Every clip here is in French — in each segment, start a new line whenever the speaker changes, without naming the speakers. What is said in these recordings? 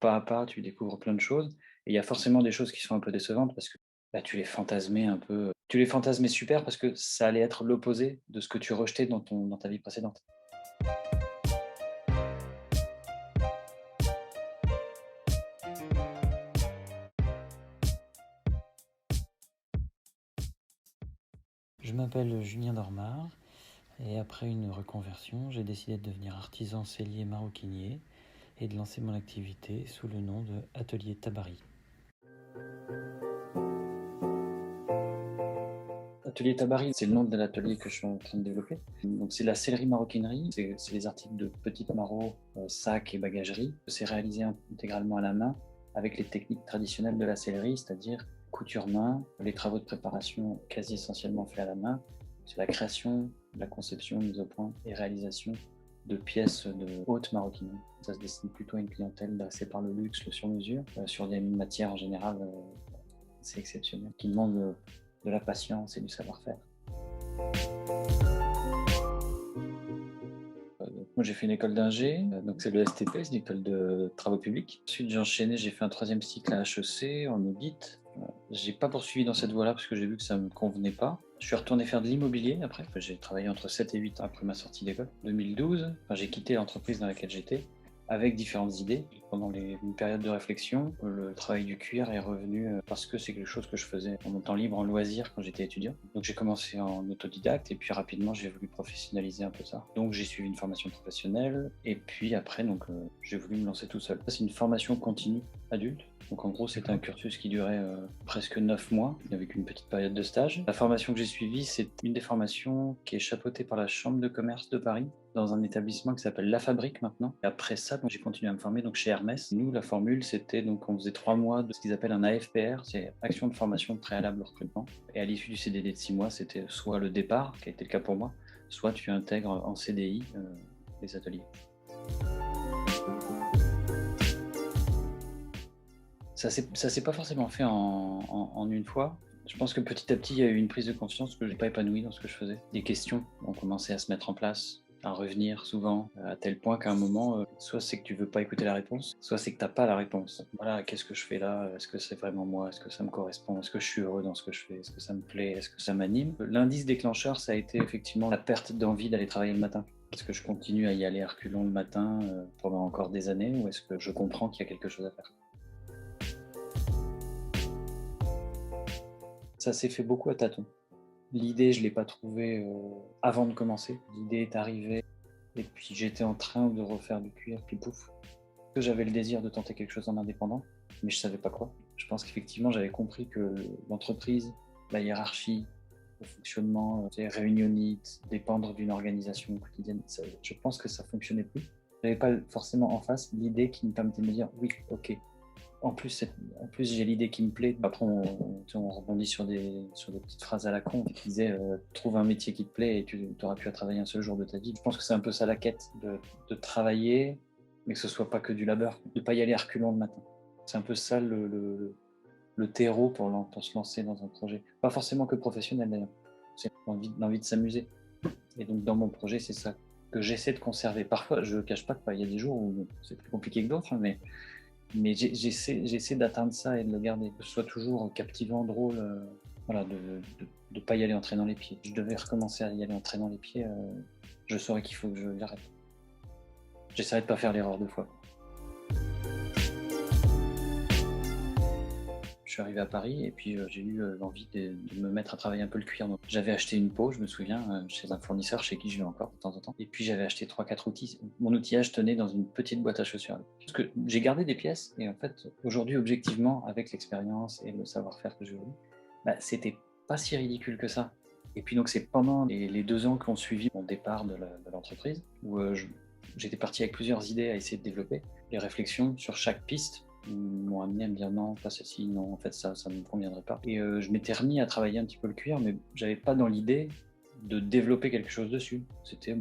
pas à pas, tu découvres plein de choses et il y a forcément des choses qui sont un peu décevantes parce que, bah, tu les fantasmais un peu, tu les fantasmais super parce que ça allait être l'opposé de ce que tu rejetais dans ta vie précédente.
Je m'appelle Julien Dormard et après une reconversion, j'ai décidé de devenir artisan sellier maroquinier et de lancer mon activité sous le nom de Atelier Tabari.
Atelier Tabari, c'est le nom de l'atelier que je suis en train de développer. Donc c'est la sellerie maroquinerie, c'est les articles de petites marauds, sacs et bagageries. C'est réalisé intégralement à la main avec les techniques traditionnelles de la sellerie, c'est-à-dire couture main, les travaux de préparation quasi essentiellement faits à la main. C'est la création, la conception, mise au point et réalisation de pièces de haute maroquinerie. Ça se destine plutôt à une clientèle dressée par le luxe, le sur-mesure, sur des matières en général assez exceptionnelles, qui demandent de la patience et du savoir-faire. Moi, j'ai fait une école d'ingé, donc c'est le STP, c'est l'école de travaux publics. Ensuite, j'ai enchaîné, j'ai fait un troisième cycle à HEC en audit. J'ai pas poursuivi dans cette voie-là parce que j'ai vu que ça me convenait pas. Je suis retourné faire de l'immobilier après. J'ai travaillé entre 7 et 8 ans après ma sortie d'école. 2012, j'ai quitté l'entreprise dans laquelle j'étais avec différentes idées. Pendant une période de réflexion, le travail du cuir est revenu parce que c'est quelque chose que je faisais en mon temps libre, en loisir, quand j'étais étudiant. Donc j'ai commencé en autodidacte et puis rapidement j'ai voulu professionnaliser un peu ça. Donc j'ai suivi une formation professionnelle et puis après j'ai voulu me lancer tout seul. C'est une formation continue adulte. Donc en gros, c'était un cursus qui durait presque 9 mois, avec une petite période de stage. La formation que j'ai suivie, c'est une des formations qui est chapeautée par la Chambre de commerce de Paris, dans un établissement qui s'appelle La Fabrique maintenant. Et après ça, j'ai continué à me former chez Hermès. Nous, la formule, c'était on faisait 3 mois de ce qu'ils appellent un AFPR, c'est Action de formation préalable au recrutement. Et à l'issue du CDD de 6 mois, c'était soit le départ, qui a été le cas pour moi, soit tu intègres en CDI les ateliers. Ça s'est pas forcément fait en une fois. Je pense que petit à petit, il y a eu une prise de conscience que je n'ai pas épanoui dans ce que je faisais. Des questions ont commencé à se mettre en place, à revenir souvent, à tel point qu'à un moment, soit c'est que tu veux pas écouter la réponse, soit c'est que t'as pas la réponse. Voilà, qu'est-ce que je fais là? Est-ce que c'est vraiment moi? Est-ce que ça me correspond? Est-ce que je suis heureux dans ce que je fais? Est-ce que ça me plaît? Est-ce que ça m'anime? L'indice déclencheur, ça a été effectivement la perte d'envie d'aller travailler le matin. Est-ce que je continue à y aller à reculons le matin pendant encore des années ou est-ce que je comprends qu'il y a quelque chose à faire? Ça s'est fait beaucoup à tâtons. L'idée, je ne l'ai pas trouvée avant de commencer. L'idée est arrivée et puis j'étais en train de refaire du cuir, puis pouf. J'avais le désir de tenter quelque chose en indépendant, mais je ne savais pas quoi. Je pense qu'effectivement, j'avais compris que l'entreprise, la hiérarchie, le fonctionnement, les réunionites, dépendre d'une organisation quotidienne, je pense que ça ne fonctionnait plus. Je n'avais pas forcément en face l'idée qui me permettait de me dire oui, ok, en plus, j'ai l'idée qui me plaît. Après, on rebondit sur des petites phrases à la con qui disaient trouve un métier qui te plaît et tu n'auras plus à travailler un seul jour de ta vie. Je pense que c'est un peu ça la quête, de travailler, mais que ce soit pas que du labeur, de pas y aller à reculons le matin. C'est un peu ça le terreau pour se lancer dans un projet. Pas forcément que professionnel d'ailleurs, c'est l'envie de s'amuser. Et donc dans mon projet, c'est ça que j'essaie de conserver. Parfois, je ne cache pas qu'il y a des jours où c'est plus compliqué que d'autres, hein, mais j'essaie d'atteindre ça et de le garder, que ce soit toujours captivant, drôle, voilà, de ne pas y aller en traînant les pieds. Je devais recommencer à y aller en traînant les pieds, je saurais qu'il faut que je l'arrête. J'essaierai de ne pas faire l'erreur deux fois. Je suis arrivé à Paris et puis j'ai eu l'envie de me mettre à travailler un peu le cuir. Donc, j'avais acheté une peau, je me souviens, chez un fournisseur chez qui je vais encore de temps en temps. Et puis j'avais acheté 3-4 outils. Mon outillage tenait dans une petite boîte à chaussures. Parce que j'ai gardé des pièces et en fait, aujourd'hui, objectivement, avec l'expérience et le savoir-faire que j'ai eu, bah, c'était pas si ridicule que ça. Et puis donc c'est pendant les 2 ans qui ont suivi mon départ de l'entreprise où j'étais parti avec plusieurs idées à essayer de développer. Les réflexions sur chaque piste m'ont amené à me dire non, pas ceci, non, en fait ça ne me conviendrait pas. Et je m'étais remis à travailler un petit peu le cuir, mais j'avais pas dans l'idée de développer quelque chose dessus. C'était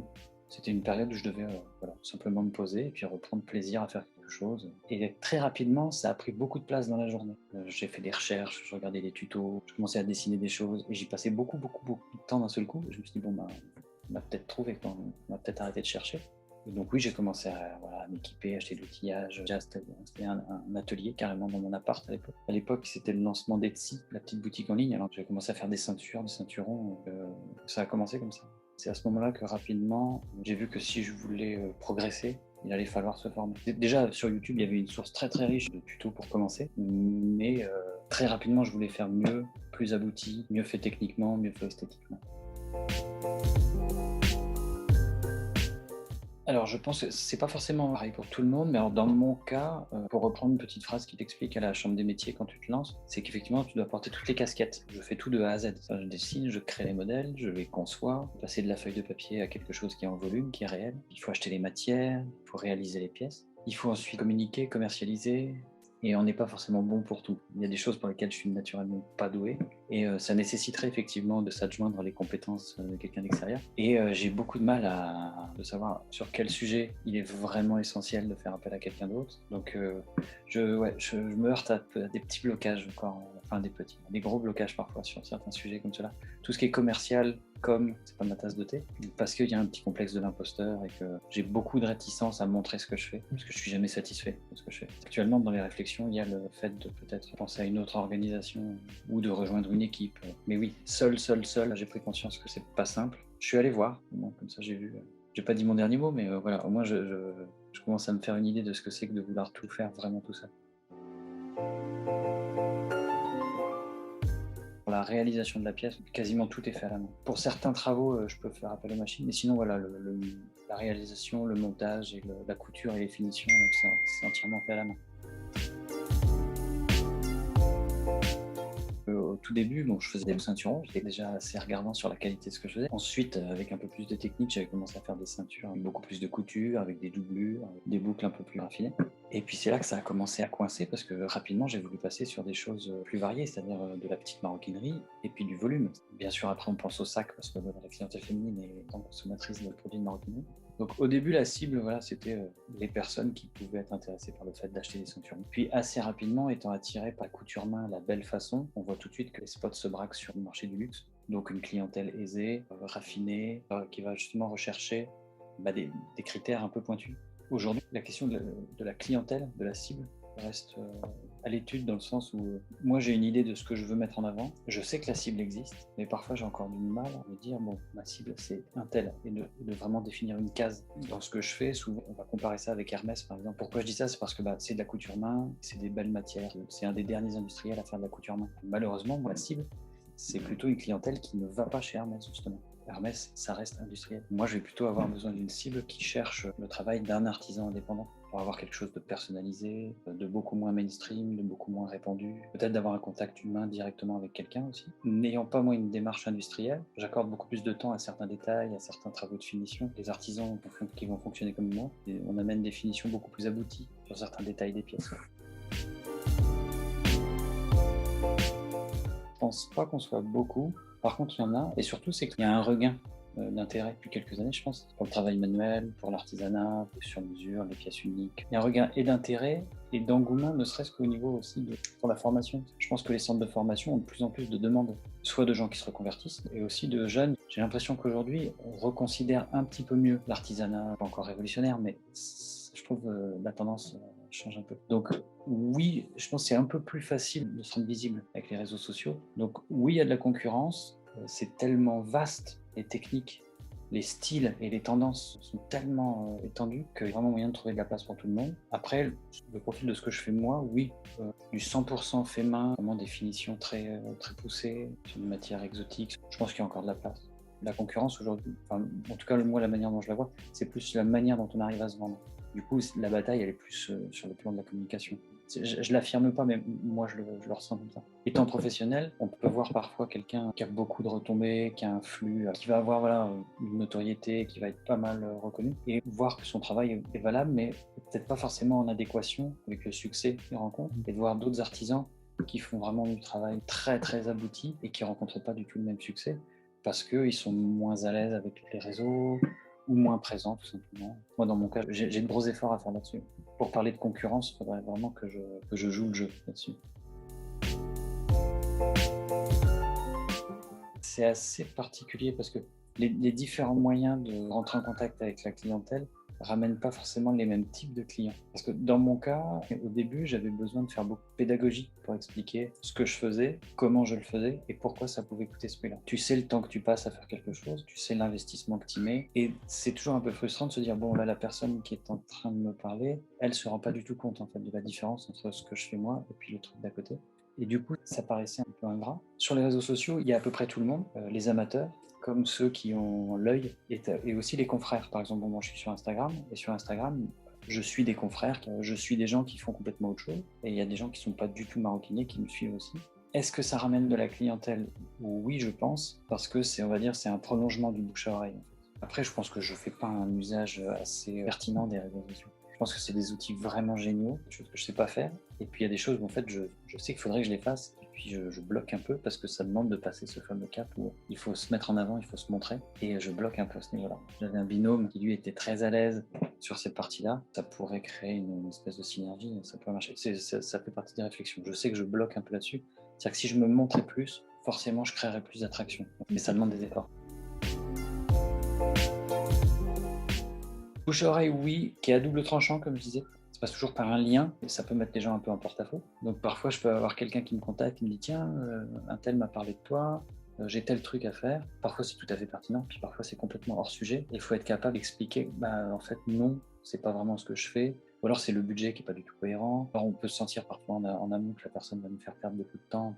une période où je devais voilà, simplement me poser et puis reprendre plaisir à faire quelque chose. Et très rapidement, ça a pris beaucoup de place dans la journée. J'ai fait des recherches, je regardais des tutos, je commençais à dessiner des choses et j'y passais beaucoup de temps d'un seul coup. Et je me suis dit bon, bah, on va peut-être trouver, on va peut-être arrêter de chercher. Et donc oui, j'ai commencé à, voilà, à m'équiper, acheter de l'outillage. Déjà, c'était un atelier carrément dans mon appart à l'époque. À l'époque, c'était le lancement d'Etsy, la petite boutique en ligne. Alors j'ai commencé à faire des ceintures, des ceinturons. Ça a commencé comme ça. C'est à ce moment-là que rapidement, j'ai vu que si je voulais progresser, il allait falloir se former. Déjà, sur YouTube, il y avait une source très très riche de tutos pour commencer, mais très rapidement, je voulais faire mieux, plus abouti, mieux fait techniquement, mieux fait esthétiquement. Alors, je pense que c'est pas forcément pareil pour tout le monde, mais alors dans mon cas, pour reprendre une petite phrase qui t'explique à la chambre des métiers quand tu te lances, c'est qu'effectivement, tu dois porter toutes les casquettes. Je fais tout de A à Z. Enfin, je dessine, je crée les modèles, je les conçois, passer de la feuille de papier à quelque chose qui est en volume, qui est réel. Il faut acheter les matières, il faut réaliser les pièces. Il faut ensuite communiquer, commercialiser, et on n'est pas forcément bon pour tout. Il y a des choses pour lesquelles je suis naturellement pas doué, et ça nécessiterait effectivement de s'adjoindre les compétences de quelqu'un d'extérieur. Et j'ai beaucoup de mal de savoir sur quel sujet il est vraiment essentiel de faire appel à quelqu'un d'autre. Donc je me heurte à des petits blocages encore, enfin des gros blocages parfois sur certains sujets comme cela. Tout ce qui est commercial, c'est pas ma tasse de thé, parce qu'il y a un petit complexe de l'imposteur et que j'ai beaucoup de réticence à montrer ce que je fais, parce que je suis jamais satisfait de ce que je fais. Actuellement, dans les réflexions, il y a le fait de peut-être penser à une autre organisation ou de rejoindre une équipe. Mais oui, seul, j'ai pris conscience que c'est pas simple. Je suis allé voir, comme ça j'ai vu. J'ai pas dit mon dernier mot, mais voilà, au moins je commence à me faire une idée de ce que c'est que de vouloir tout faire vraiment tout seul. Pour la réalisation de la pièce, quasiment tout est fait à la main. Pour certains travaux, je peux faire appel aux machines, mais sinon, voilà, la réalisation, le montage, et la couture et les finitions, c'est entièrement fait à la main. Au tout début, je faisais des ceinturons, j'étais déjà assez regardant sur la qualité de ce que je faisais. Ensuite, avec un peu plus de technique, j'avais commencé à faire des ceintures avec beaucoup plus de couture, avec des doublures, avec des boucles un peu plus raffinées. Et puis c'est là que ça a commencé à coincer parce que rapidement, j'ai voulu passer sur des choses plus variées, c'est-à-dire de la petite maroquinerie et puis du volume. Bien sûr, après, on pense au sac parce que la clientèle féminine est grande consommatrice de produits de maroquinerie. Donc au début, la cible, voilà, c'était les personnes qui pouvaient être intéressées par le fait d'acheter des ceintures. Puis assez rapidement, étant attiré par la couture main, la belle façon, on voit tout de suite que les spots se braquent sur le marché du luxe. Donc une clientèle aisée, raffinée, qui va justement rechercher des critères un peu pointus. Aujourd'hui, la question de la clientèle, de la cible, reste à l'étude dans le sens où moi j'ai une idée de ce que je veux mettre en avant. Je sais que la cible existe, mais parfois j'ai encore du mal à me dire bon, ma cible c'est un tel, et de vraiment définir une case. Dans ce que je fais, souvent on va comparer ça avec Hermès par exemple. Pourquoi je dis ça? C'est parce que c'est de la couture main, c'est des belles matières, c'est un des derniers industriels à faire de la couture main. Malheureusement, ma cible, c'est plutôt une clientèle qui ne va pas chez Hermès justement. Hermès, ça reste industriel. Moi, je vais plutôt avoir besoin d'une cible qui cherche le travail d'un artisan indépendant pour avoir quelque chose de personnalisé, de beaucoup moins mainstream, de beaucoup moins répandu. Peut-être d'avoir un contact humain directement avec quelqu'un aussi. N'ayant pas, moi, une démarche industrielle, j'accorde beaucoup plus de temps à certains détails, à certains travaux de finition. Les artisans qui vont fonctionner comme moi, et on amène des finitions beaucoup plus abouties sur certains détails des pièces. Je pense pas qu'on soit beaucoup. Par contre, il y en a, et surtout, c'est qu'il y a un regain d'intérêt depuis quelques années, je pense, pour le travail manuel, pour l'artisanat, pour sur mesure, les pièces uniques. Il y a un regain et d'intérêt et d'engouement, ne serait-ce qu'au niveau aussi pour la formation. Je pense que les centres de formation ont de plus en plus de demandes, soit de gens qui se reconvertissent, et aussi de jeunes. J'ai l'impression qu'aujourd'hui, on reconsidère un petit peu mieux l'artisanat, pas encore révolutionnaire, mais je trouve la tendance change un peu. Donc oui, je pense que c'est un peu plus facile de se rendre visible avec les réseaux sociaux. Donc oui, il y a de la concurrence, c'est tellement vaste, les techniques, les styles et les tendances sont tellement étendus qu'il y a vraiment moyen de trouver de la place pour tout le monde. Après, le profil de ce que je fais moi, oui, du 100% fait main, vraiment des finitions très poussées, sur des matières exotiques, je pense qu'il y a encore de la place. La concurrence aujourd'hui, en tout cas moi la manière dont je la vois, c'est plus la manière dont on arrive à se vendre. Du coup, la bataille, elle est plus sur le plan de la communication. Je l'affirme pas, mais moi, je le ressens comme ça. Étant professionnel, on peut voir parfois quelqu'un qui a beaucoup de retombées, qui a un flux, qui va avoir une notoriété, qui va être pas mal reconnu, et voir que son travail est valable, mais peut-être pas forcément en adéquation avec le succès qu'il rencontre, et de voir d'autres artisans qui font vraiment du travail très, très abouti et qui ne rencontrent pas du tout le même succès, parce qu'ils sont moins à l'aise avec les réseaux, ou moins présent, tout simplement. Moi, dans mon cas, j'ai de gros efforts à faire là-dessus. Pour parler de concurrence, il faudrait vraiment que je joue le jeu là-dessus. C'est assez particulier parce que les différents moyens de rentrer en contact avec la clientèle ramène pas forcément les mêmes types de clients. Parce que dans mon cas, au début, j'avais besoin de faire beaucoup de pédagogie pour expliquer ce que je faisais, comment je le faisais et pourquoi ça pouvait coûter ce prix-là. Tu sais le temps que tu passes à faire quelque chose, tu sais l'investissement que tu mets et c'est toujours un peu frustrant de se dire bon là la personne qui est en train de me parler, elle se rend pas du tout compte en fait de la différence entre ce que je fais moi et puis le truc d'à côté. Et du coup, ça paraissait un peu ingrat. Sur les réseaux sociaux, il y a à peu près tout le monde, les amateurs, comme ceux qui ont l'œil, et aussi les confrères. Par exemple, moi je suis sur Instagram, et sur Instagram, je suis des confrères, je suis des gens qui font complètement autre chose, et il y a des gens qui ne sont pas du tout maroquiniers qui me suivent aussi. Est-ce que ça ramène de la clientèle? Oui, je pense, parce que c'est, on va dire, c'est un prolongement du bouche à oreille. Après, je pense que je ne fais pas un usage assez pertinent des réseaux sociaux. Je pense que c'est des outils vraiment géniaux, des choses que je ne sais pas faire. Et puis il y a des choses où en fait je sais qu'il faudrait que je les fasse. Et puis je bloque un peu parce que ça demande de passer ce fameux cap où il faut se mettre en avant, il faut se montrer. Et je bloque un peu à ce niveau-là. J'avais un binôme qui lui était très à l'aise sur cette partie-là. Ça pourrait créer une espèce de synergie, ça pourrait marcher. Ça fait partie des réflexions. Je sais que je bloque un peu là-dessus. C'est-à-dire que si je me montrais plus, forcément je créerais plus d'attraction. Mais ça demande des efforts. Bouche à oreille, oui, qui est à double tranchant, comme je disais. Ça passe toujours par un lien, et ça peut mettre les gens un peu en porte-à-faux. Donc parfois, je peux avoir quelqu'un qui me contacte, qui me dit tiens, un tel m'a parlé de toi, j'ai tel truc à faire. Parfois, c'est tout à fait pertinent, puis parfois, c'est complètement hors sujet. Il faut être capable d'expliquer, en fait, non, c'est pas vraiment ce que je fais. Ou alors, c'est le budget qui est pas du tout cohérent. Alors, on peut se sentir parfois en amont que la personne va nous faire perdre beaucoup de temps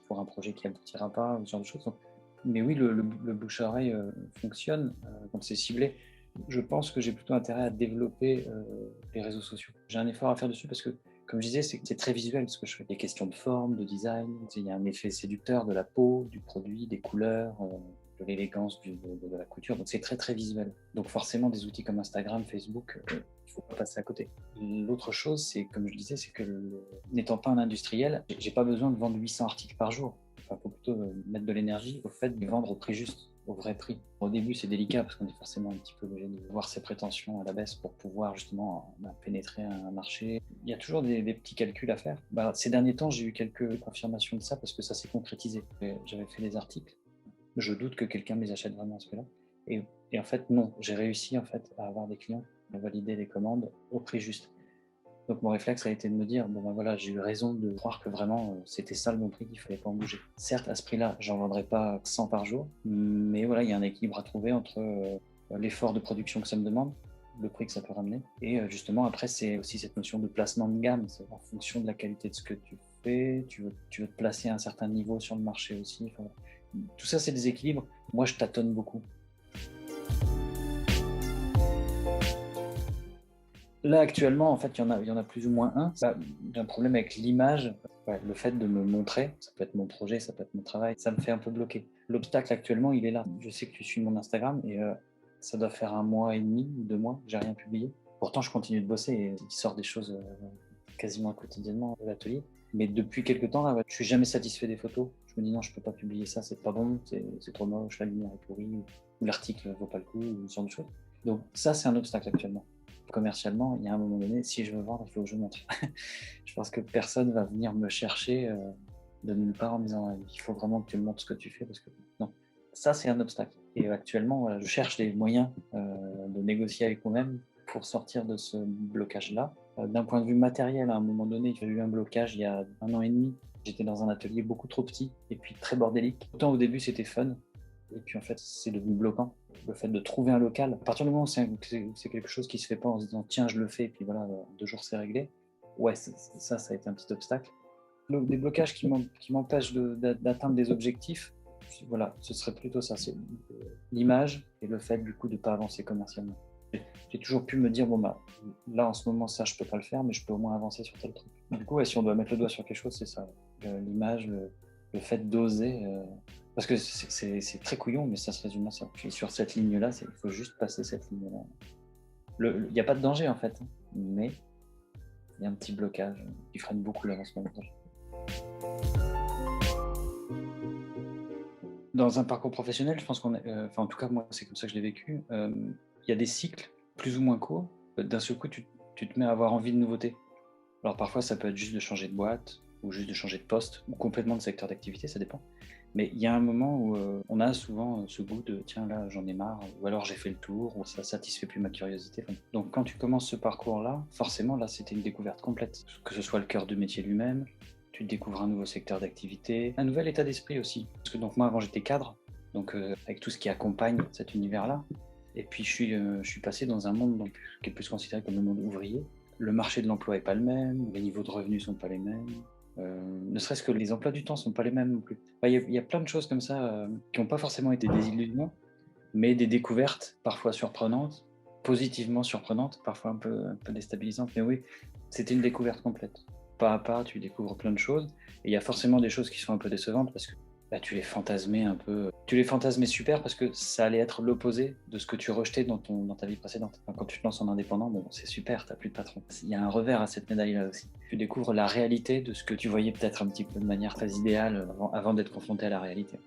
pour un projet qui n'aboutira pas, ou ce genre de choses. Donc, mais oui, le bouche à oreille fonctionne quand c'est ciblé. Je pense que j'ai plutôt intérêt à développer les réseaux sociaux. J'ai un effort à faire dessus parce que, comme je disais, c'est très visuel ce que je fais. Des questions de forme, de design, il y a un effet séducteur de la peau, du produit, des couleurs, de l'élégance de la couture. Donc c'est très très visuel. Donc forcément, des outils comme Instagram, Facebook, il ne faut pas passer à côté. L'autre chose, c'est comme je le disais, c'est que n'étant pas un industriel, j'ai pas besoin de vendre 800 articles par jour. Enfin, il faut plutôt mettre de l'énergie au fait de vendre au prix juste, au vrai prix. Au début, c'est délicat parce qu'on est forcément un petit peu obligé de voir ses prétentions à la baisse pour pouvoir justement pénétrer un marché. Il y a toujours des petits calculs à faire. Ces derniers temps, j'ai eu quelques confirmations de ça parce que ça s'est concrétisé. J'avais fait des articles. Je doute que quelqu'un me les achète vraiment à ce prix-là. Et en fait, non, j'ai réussi en fait à avoir des clients, à valider les commandes au prix juste. Donc mon réflexe a été de me dire, voilà, j'ai eu raison de croire que vraiment c'était ça le bon prix, qu'il ne fallait pas en bouger. Certes, à ce prix-là, j'en vendrai pas 100 par jour, mais voilà, il y a un équilibre à trouver entre l'effort de production que ça me demande, le prix que ça peut ramener, et justement après c'est aussi cette notion de placement de gamme, c'est en fonction de la qualité de ce que tu fais, tu veux te placer à un certain niveau sur le marché aussi. Enfin, tout ça c'est des équilibres. Moi je tâtonne beaucoup. Là, actuellement, en fait, il y en a plus ou moins un. J'ai un problème avec l'image. Ouais, le fait de me montrer, ça peut être mon projet, ça peut être mon travail, ça me fait un peu bloquer. L'obstacle actuellement, il est là. Je sais que tu suis mon Instagram et ça doit faire 1 mois et demi ou 2 mois que j'ai rien publié. Pourtant, je continue de bosser et il sort des choses quasiment quotidiennement à l'atelier. Mais depuis quelques temps, là, je suis jamais satisfait des photos. Je me dis non, je peux pas publier ça, c'est pas bon, c'est trop moche, la lumière est pourrie, ou l'article vaut pas le coup, ou ce genre de choses. Donc ça, c'est un obstacle actuellement. Commercialement, il y a un moment donné, si je veux vendre, il faut que je montre. Je pense que personne va venir me chercher de nulle part en me disant il faut vraiment que tu me montres ce que tu fais parce que non, ça c'est un obstacle. Et actuellement, voilà, je cherche des moyens de négocier avec moi-même pour sortir de ce blocage-là. D'un point de vue matériel, à un moment donné, j'ai eu un blocage il y a 1 an et demi. J'étais dans un atelier beaucoup trop petit et puis très bordélique. Autant au début c'était fun, et puis en fait, c'est devenu bloquant. Le fait de trouver un local, à partir du moment où c'est quelque chose qui se fait pas en se disant tiens, je le fais, et puis voilà, 2 jours c'est réglé. Ouais, ça a été un petit obstacle. Des blocages qui m'empêchent d'atteindre des objectifs, voilà, ce serait plutôt ça, c'est l'image et le fait du coup de ne pas avancer commercialement. J'ai toujours pu me dire là en ce moment ça je peux pas le faire, mais je peux au moins avancer sur tel truc. Du coup, si on doit mettre le doigt sur quelque chose, c'est ça, l'image, le fait d'oser. Parce que c'est très couillon, mais ça se résume à ça. Puis sur cette ligne-là, il faut juste passer cette ligne-là. Il n'y a pas de danger en fait, mais il y a un petit blocage qui freine beaucoup l'avancement. Dans un parcours professionnel, je pense en tout cas moi c'est comme ça que je l'ai vécu, il y a des cycles plus ou moins courts. D'un seul coup, tu te mets à avoir envie de nouveautés. Alors parfois ça peut être juste de changer de boîte, ou juste de changer de poste, ou complètement de secteur d'activité, ça dépend. Mais il y a un moment où on a souvent ce goût de tiens là j'en ai marre, ou alors j'ai fait le tour, ou ça satisfait plus ma curiosité. Enfin, donc quand tu commences ce parcours-là, forcément là c'était une découverte complète. Que ce soit le cœur de métier lui-même, tu découvres un nouveau secteur d'activité, un nouvel état d'esprit aussi. Parce que donc moi avant j'étais cadre, donc avec tout ce qui accompagne cet univers-là. Et puis je suis passé dans un monde donc, qui est plus considéré comme le monde ouvrier. Le marché de l'emploi n'est pas le même, les niveaux de revenus ne sont pas les mêmes. Ne serait-ce que les emplois du temps ne sont pas les mêmes non plus. Il y a plein de choses comme ça qui n'ont pas forcément été des illusions, mais des découvertes parfois surprenantes, positivement surprenantes, parfois un peu déstabilisantes. Mais oui, c'était une découverte complète. Pas à pas, tu découvres plein de choses. Et il y a forcément des choses qui sont un peu décevantes parce que bah, tu les fantasmais un peu. Tu les fantasmais super parce que ça allait être l'opposé de ce que tu rejetais dans ta vie précédente. Enfin, quand tu te lances en indépendant, bon, c'est super, t'as plus de patron. Il y a un revers à cette médaille-là aussi. Tu découvres la réalité de ce que tu voyais peut-être un petit peu de manière très idéale avant d'être confronté à la réalité.